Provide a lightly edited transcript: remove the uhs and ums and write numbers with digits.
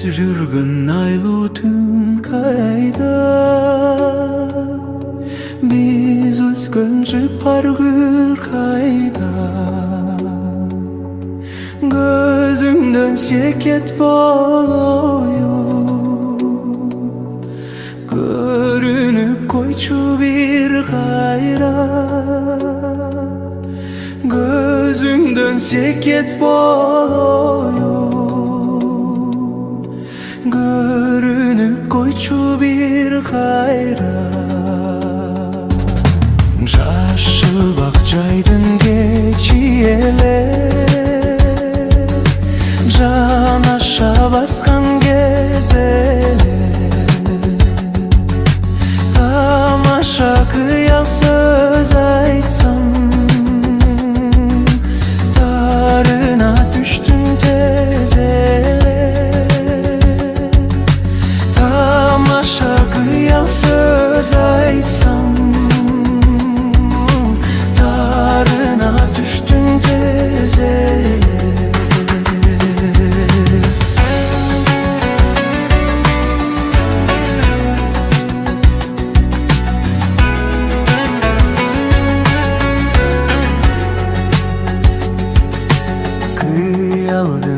Жүргін айлы түн қайда, біз өскен жыпар гүл қайда. Gözünden seket bağlıyor, görünüp koyçu bir gayra. Gözünden seket bağlıyor, görünüp koyçu bir gayra. Жашыл бақчайдың кечиеле, жанаша басқан кезеле. Тамаша қиял сөз айтсам, тарына түштің тезеле. Тамаша қиял сөз айтсам, tarına düştün tezele. Kıyaldın